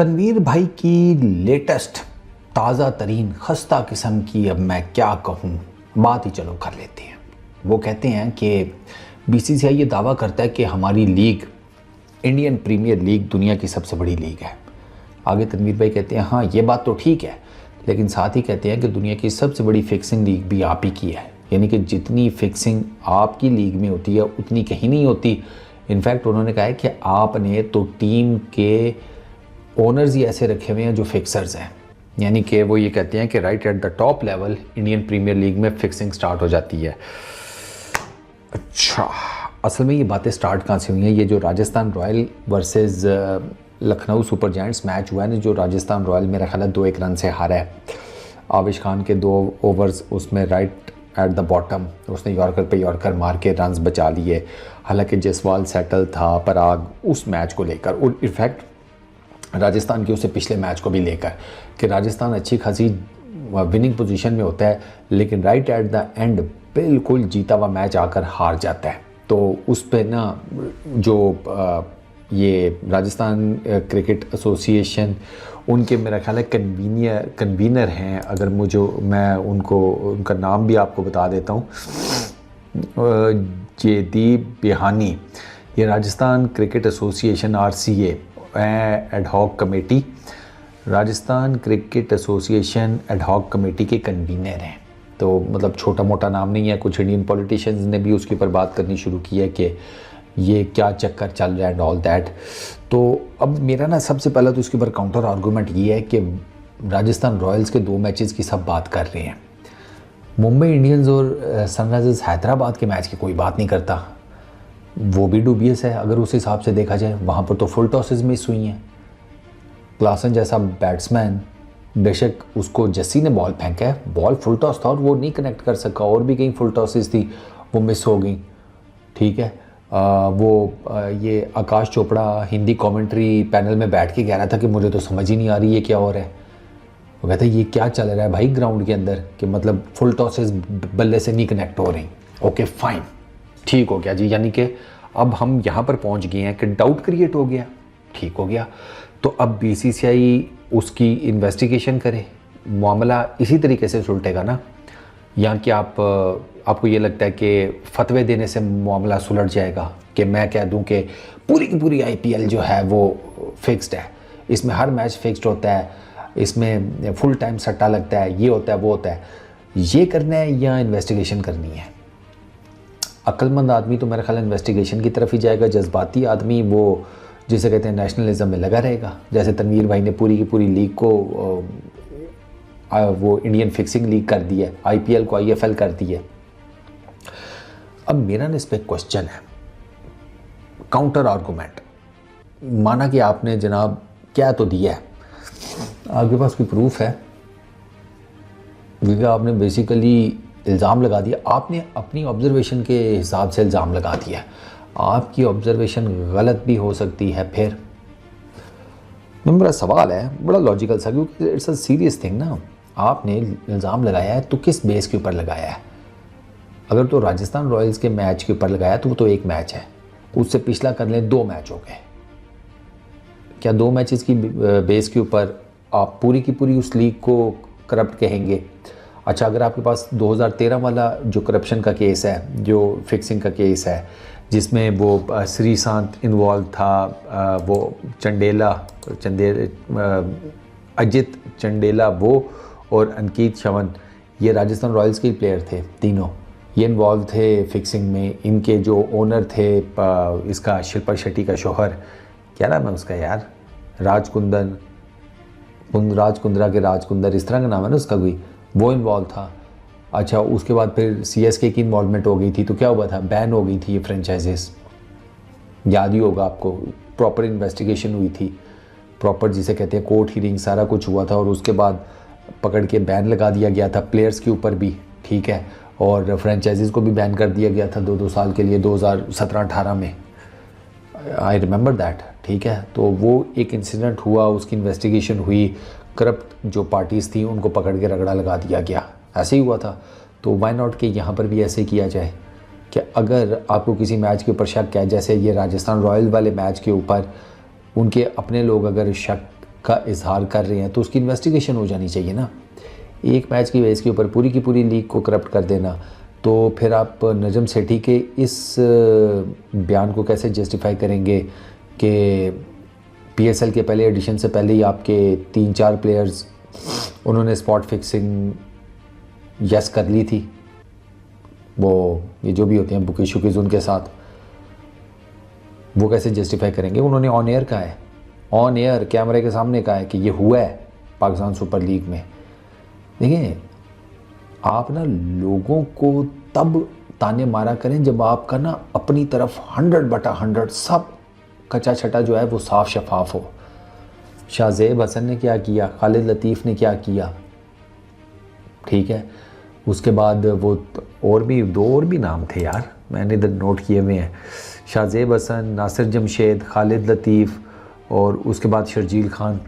तनवीर भाई की लेटेस्ट ताज़ा तरीन खस्ता किस्म की, अब मैं क्या कहूँ, बात ही चलो कर लेते हैं। वो कहते हैं कि बीसीसीआई ये दावा करता है कि हमारी लीग इंडियन प्रीमियर लीग दुनिया की सबसे बड़ी लीग है। आगे तनवीर भाई कहते हैं हाँ ये बात तो ठीक है, लेकिन साथ ही कहते हैं कि दुनिया की सबसे बड़ी फिक्सिंग लीग भी आप ही की है। यानी कि जितनी फिक्सिंग आपकी लीग में होती है उतनी कहीं नहीं होती। इनफैक्ट उन्होंने कहा है कि आपने तो टीम के ओनर्स ही ऐसे रखे हुए हैं जो फिक्सर्स हैं। यानी कि वो ये कहते हैं कि right at the top level Indian Premier League में फिक्सिंग स्टार्ट हो जाती है। अच्छा, असल में ये बातें स्टार्ट कहाँ से हुई हैं? ये जो Rajasthan royal versus Lucknow super giants match हुआ है ना, जो राजस्थान रॉयल मेरा ख्याल है 2-1 रन से हारा है। आविश खान के 2 ओवर्स उसमें राइट एट द बॉटम उसने यॉर्कर पे यॉर्कर मार के रन्स बचा लिए। हालांकि जसवाल सेटल था पराग उस मैच को लेकर, और इनफैक्ट राजस्थान के उससे पिछले मैच को भी लेकर कि राजस्थान अच्छी खासी विनिंग पोजीशन में होता है, लेकिन राइट एट द एंड बिल्कुल जीता हुआ मैच आकर हार जाता है। तो उस पर ना जो ये राजस्थान क्रिकेट एसोसिएशन उनके मेरा ख्याल है कन्वीनर हैं, अगर मैं उनका नाम भी आपको बता देता हूँ, जयदीप बिहानी। ये Rajasthan cricket association RCA ad hoc committee, Rajasthan cricket association ad hoc committee के कन्वीनर हैं। तो मतलब छोटा मोटा नाम नहीं है। कुछ इंडियन पॉलिटिशियंस ने भी उसके ऊपर बात करनी शुरू की है कि ये क्या चक्कर चल रहा है एंड ऑल दैट। तो अब मेरा ना सबसे पहला तो उसके ऊपर काउंटर आर्गूमेंट ये है कि राजस्थान रॉयल्स के 2 मैचेस की सब बात कर रहे हैं, मुंबई इंडियंस और सनराइजर्स हैदराबाद के मैच की कोई बात नहीं करता। वो भी डूबियस है अगर उस हिसाब से देखा जाए। वहाँ पर तो फुल टॉसेस मिस हुई हैं। क्लासन जैसा बैट्समैन, बेशक उसको जस्सी ने बॉल फेंका है, बॉल फुल टॉस था और वो नहीं कनेक्ट कर सका, और भी कहीं फुल टॉसेस थी वो मिस हो गई। ठीक है, ये आकाश चोपड़ा हिंदी कमेंट्री पैनल में बैठ के कह रहा था कि मुझे तो समझ ही नहीं आ रही है क्या हो रहा है। वो कहता है ये क्या चल रहा है भाई ग्राउंड के अंदर, कि मतलब फुल टॉसेस बल्ले से नहीं कनेक्ट हो रही। ओके फाइन, ठीक हो गया जी। यानी कि अब हम यहाँ पर पहुँच गए हैं कि डाउट क्रिएट हो गया, ठीक हो गया। तो अब BCCI उसकी इन्वेस्टिगेशन करे, मामला इसी तरीके से सुलटेगा ना, या कि आपको ये लगता है कि फतवे देने से मामला सुलट जाएगा कि मैं कह दूं कि पूरी की पूरी IPL जो है वो फिक्स्ड है, इसमें हर मैच फिक्स्ड होता है, इसमें फुल टाइम सट्टा लगता है, ये होता है वो होता है। ये करना है या इन्वेस्टिगेशन करनी है? अक्लमंद आदमी तो मेरा ख्याल इन्वेस्टिगेशन की तरफ ही जाएगा। जज्बाती आदमी वो जिसे कहते हैं नेशनलिज्म में लगा रहेगा। जैसे तनवीर भाई ने पूरी की पूरी लीग को वो इंडियन फिक्सिंग लीग कर दी है, IPL को IFL कर दी है। अब मेरा ना इस पर क्वेश्चन है, काउंटर आर्गूमेंट। माना कि आपने जनाब क्या तो दिया है, आपके पास कोई प्रूफ है, क्योंकि आपने बेसिकली इल्ज़ाम लगा दिया, आपने अपनी ऑब्जर्वेशन के हिसाब से इल्ज़ाम लगा दिया। आपकी ऑब्जर्वेशन गलत भी हो सकती है। फिर मेरा सवाल है बड़ा लॉजिकल सा, क्योंकि इट्स अ सीरियस थिंग ना। आपने इल्ज़ाम लगाया है तो किस बेस के ऊपर लगाया है? अगर तो राजस्थान रॉयल्स के मैच के ऊपर लगाया तो वो तो एक मैच है, उससे पिछला कर लें 2 मैच हो गए। क्या 2 मैचेस की बेस के ऊपर आप पूरी की पूरी उस लीग को करप्ट कहेंगे? अच्छा, अगर आपके पास 2013 वाला जो करप्शन का केस है, जो फिक्सिंग का केस है, जिसमें वो श्रीशांत इन्वॉल्व था, वो अजित चंडेला वो और अंकित शवन, ये राजस्थान रॉयल्स के प्लेयर थे तीनों, ये इन्वॉल्व थे फिक्सिंग में। इनके जो ओनर थे इसका शिल्पा शेट्टी का शोहर, क्या नाम है उसका यार, राज कुंद्रा के राजकुंदर, इस तरह का नाम है ना उसका कोई, वो इन्वॉल्व था। अच्छा, उसके बाद फिर CSK की इन्वॉल्वमेंट हो गई थी, तो क्या हुआ था, बैन हो गई थी ये फ्रेंचाइजेस, याद ही होगा आपको। प्रॉपर इन्वेस्टिगेशन हुई थी, प्रॉपर जिसे कहते हैं कोर्ट हियरिंग, सारा कुछ हुआ था, और उसके बाद पकड़ के बैन लगा दिया गया था प्लेयर्स के ऊपर भी, ठीक है, और फ्रेंचाइजीज को भी बैन कर दिया गया था 2-2 साल के लिए 2017-18 में। आई रिमेंबर दैट, ठीक है। तो वो एक इंसिडेंट हुआ, उसकी इन्वेस्टिगेशन हुई, करप्ट जो पार्टीज़ थी उनको पकड़ के रगड़ा लगा दिया गया, ऐसे ही हुआ था। तो वाई नॉट कि यहाँ पर भी ऐसे किया जाए कि अगर आपको किसी मैच के ऊपर शक है, जैसे ये राजस्थान रॉयल्स वाले मैच के ऊपर उनके अपने लोग अगर शक का इजहार कर रहे हैं तो उसकी इन्वेस्टिगेशन हो जानी चाहिए ना। एक मैच की बेस के ऊपर पूरी की पूरी लीग को करप्ट कर देना, तो फिर आप नजम सेठी के इस बयान को कैसे जस्टिफाई करेंगे कि पीएसएल के पहले एडिशन से पहले ही आपके 3-4 प्लेयर्स उन्होंने स्पॉट फिक्सिंग यस कर ली थी, वो ये जो भी होते हैं बुकीज शुकीज उनके साथ, वो कैसे जस्टिफाई करेंगे? उन्होंने ऑन एयर कहा है, ऑन एयर कैमरे के सामने कहा है कि ये हुआ है पाकिस्तान सुपर लीग में। देखिए, आप ना लोगों को तब ताने मारा करें जब आपका ना अपनी तरफ 100/100 सब कच्चा छटा जो है वो साफ शफाफ हो। शाहजेब हसन ने क्या किया, खालिद लतीफ़ ने क्या किया, ठीक है। उसके बाद वो और भी 2 और भी नाम थे यार, मैंने इधर नोट किए हुए हैं, शाहजेब हसन, नासिर जमशेद, खालिद लतीफ़ और उसके बाद शर्जील खान।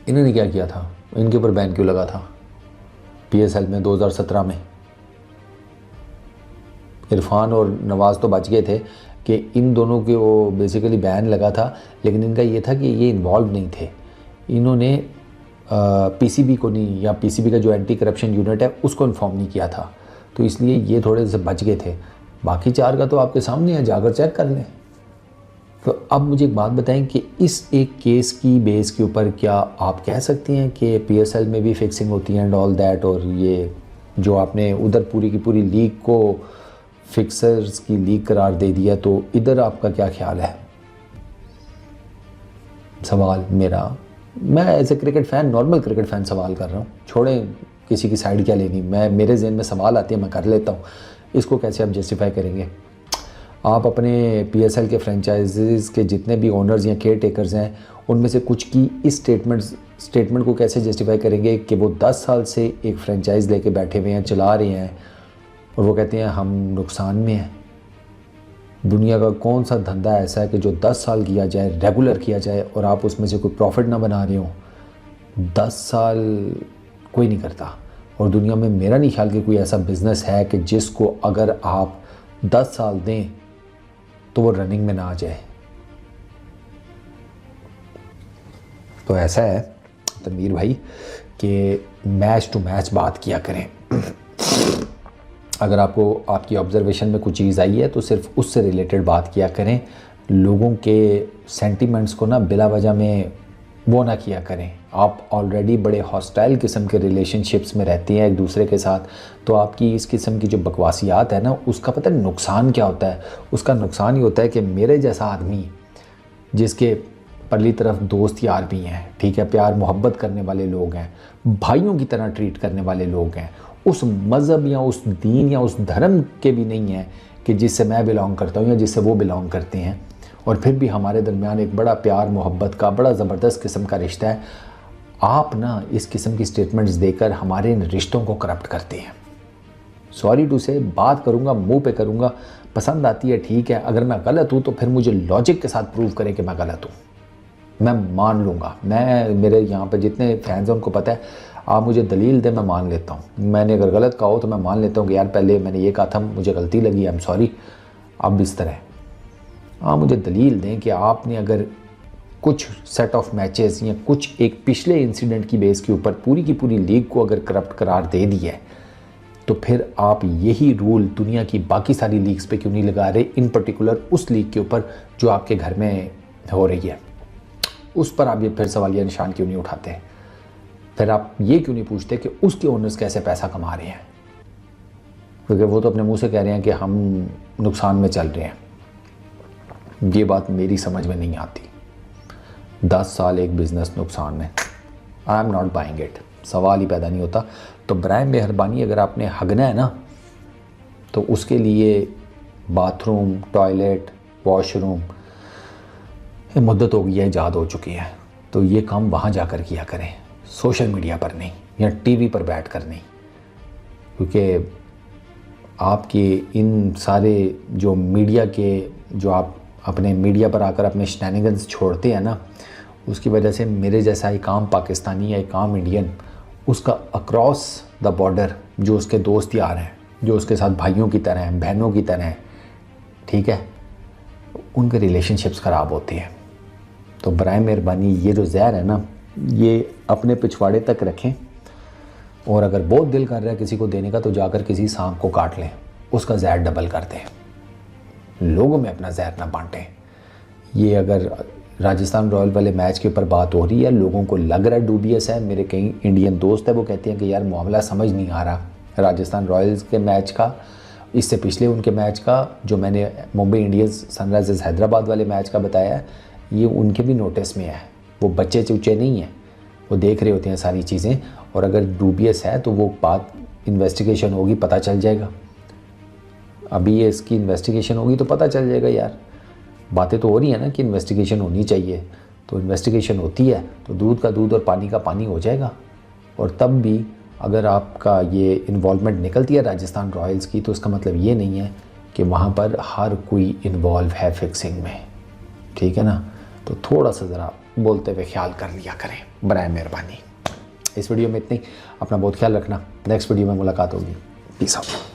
इन्होंने क्या किया था? इनके ऊपर बैन क्यों लगा था पीएसएल में 2017 में? इरफान और नवाज़ तो बच गए थे कि इन दोनों के वो बेसिकली बैन लगा था, लेकिन इनका ये था कि ये इन्वॉल्व नहीं थे। इन्होंने पीसीबी को नहीं, या पीसीबी का जो एंटी करप्शन यूनिट है उसको इन्फॉर्म नहीं किया था, तो इसलिए ये थोड़े से बच गए थे। बाकी 4 का तो आपके सामने है, जाकर चेक कर लें। तो अब मुझे एक बात बताएं कि इस एक केस की बेस के ऊपर क्या आप कह सकते हैं कि पीएसएल में भी फिक्सिंग होती है एंड ऑल दैट, और ये जो आपने उधर पूरी की पूरी लीग को फिक्सर्स की लीग करार दे दिया, तो इधर आपका क्या ख्याल है? सवाल मेरा, मैं as a cricket fan, normal cricket fan सवाल कर रहा हूँ, छोड़ें किसी की साइड क्या लेनी, मैं मेरे जहन में सवाल आती है, मैं कर लेता हूँ। इसको कैसे आप जस्टिफाई करेंगे? आप अपने पीएसएल के फ्रेंचाइजीज़ के जितने भी ओनर्स या केयर टेकर्स हैं उनमें से कुछ की इस स्टेटमेंट को कैसे जस्टिफाई करेंगे कि वो 10 साल से एक फ्रेंचाइज़ लेके बैठे हुए हैं, चला रहे हैं, और वो कहते हैं हम नुकसान में हैं? दुनिया का कौन सा धंधा ऐसा है कि जो 10 साल किया जाए, रेगुलर किया जाए, और आप उसमें से कोई प्रॉफिट ना बना रहे हो? 10 साल कोई नहीं करता, और दुनिया में मेरा नहीं ख्याल कि कोई ऐसा बिज़नेस है कि जिसको अगर आप 10 साल दें तो वो रनिंग में ना आ जाए। तो ऐसा है तनवीर भाई कि मैच टू मैच बात किया करें। अगर आपको आपकी ऑब्जर्वेशन में कुछ चीज़ आई है तो सिर्फ उससे रिलेटेड बात किया करें। लोगों के सेंटिमेंट्स को ना बिला वजह में वो ना किया करें। आप ऑलरेडी बड़े हॉस्टाइल किस्म के रिलेशनशिप्स में रहते हैं एक दूसरे के साथ, तो आपकी इस किस्म की जो बकवासियात है ना, उसका पता है नुकसान क्या होता है? उसका नुकसान ये होता है कि मेरे जैसा आदमी जिसके परली तरफ दोस्त यार भी हैं, ठीक है, प्यार मोहब्बत करने वाले लोग हैं, भाइयों की तरह ट्रीट करने वाले लोग हैं, उस मज़हब या उस दीन या उस धर्म के भी नहीं है कि जिससे मैं बिलोंग करता हूँ या जिससे वो बिलोंग करते हैं, और फिर भी हमारे दरमियान एक बड़ा प्यार मोहब्बत का बड़ा ज़बरदस्त किस्म का रिश्ता है। आप ना इस किस्म की स्टेटमेंट्स देकर हमारे इन रिश्तों को करप्ट करते हैं। सॉरी टू से बात करूँगा, मुंह पे करूँगा, पसंद आती है ठीक है, अगर मैं गलत हूँ तो फिर मुझे लॉजिक के साथ प्रूव करें कि मैं गलत हूँ, मैं मान लूँगा। मेरे यहाँ पे जितने फैंस हैं उनको पता है, आप मुझे दलील दें मैं मान लेता हूँ। मैंने अगर गलत कहा हो तो मैं मान लेता हूँ कि यार पहले मैंने ये कहा था, मुझे गलती लगी, आई एम सॉरी। अब इस तरह आप मुझे दलील दें कि आपने अगर कुछ सेट ऑफ मैचेस या कुछ एक पिछले इंसिडेंट की बेस के ऊपर पूरी की पूरी लीग को अगर करप्ट करार दे दिया है, तो फिर आप यही रूल दुनिया की बाकी सारी लीग्स पे क्यों नहीं लगा रहे, इन पर्टिकुलर उस लीग के ऊपर जो आपके घर में हो रही है, उस पर आप ये फिर सवालिया निशान क्यों नहीं उठाते? फिर आप ये क्यों नहीं पूछते कि उसके ओनर्स कैसे पैसा कमा रहे हैं? क्योंकि वो तो अपने मुंह से कह रहे हैं कि हम नुकसान में चल रहे हैं। ये बात मेरी समझ में नहीं आती। 10 साल एक बिज़नेस नुकसान में, I am not buying it, सवाल ही पैदा नहीं होता। तो बराए मेहरबानी अगर आपने हगना है ना, तो उसके लिए बाथरूम, टॉयलेट, वॉशरूम मुद्दत हो गई है, ईजाद हो चुकी है, तो ये काम वहाँ जाकर किया करें, सोशल मीडिया पर नहीं या टीवी पर बैठ कर नहीं। क्योंकि आपके इन सारे जो मीडिया के, जो आप अपने मीडिया पर आकर अपने शेनैनिगन्स छोड़ते हैं ना, उसकी वजह से मेरे जैसा एक आम पाकिस्तानी या एक आम इंडियन, उसका अक्रॉस द बॉर्डर जो उसके दोस्त यार हैं, जो उसके साथ भाइयों की तरह हैं, बहनों की तरह हैं, ठीक है, उनके रिलेशनशिप्स ख़राब होते हैं। तो बराए मेहरबानी ये जो जहर है ना, ये अपने पिछवाड़े तक रखें, और अगर बहुत दिल कर रहा है किसी को देने का तो जाकर किसी सांप को काट लें, उसका जहर डबल कर दें। लोगों में अपना जहर ना बांटें। ये अगर राजस्थान रॉयल वाले मैच के ऊपर बात हो रही है, लोगों को लग रहा है डूबियस है, मेरे कई इंडियन दोस्त है वो कहते हैं कि यार मामला समझ नहीं आ रहा राजस्थान रॉयल्स के मैच का, इससे पिछले उनके मैच का, जो मैंने मुंबई इंडियंस सनराइजर्स हैदराबाद वाले मैच का बताया है, ये उनके भी नोटिस में है। वो बच्चे चूचे नहीं हैं, वो देख रहे होते हैं सारी चीज़ें, और अगर डूबियस है तो वो बात इन्वेस्टिगेशन होगी, पता चल जाएगा। अभी ये इसकी इन्वेस्टिगेशन होगी तो पता चल जाएगा यार। बातें तो हो रही है ना कि इन्वेस्टिगेशन होनी चाहिए, तो इन्वेस्टिगेशन होती है तो दूध का दूध और पानी का पानी हो जाएगा। और तब भी अगर आपका ये इन्वॉल्वमेंट निकलती है राजस्थान रॉयल्स की, तो इसका मतलब ये नहीं है कि वहाँ पर हर कोई इन्वॉल्व है फिक्सिंग में, ठीक है ना। तो थोड़ा सा ज़रा बोलते हुए ख्याल कर लिया करें, बराए मेहरबानी। इस वीडियो में इतनी, अपना बहुत ख्याल रखना। नेक्स्ट वीडियो में मुलाकात होगी। Peace out.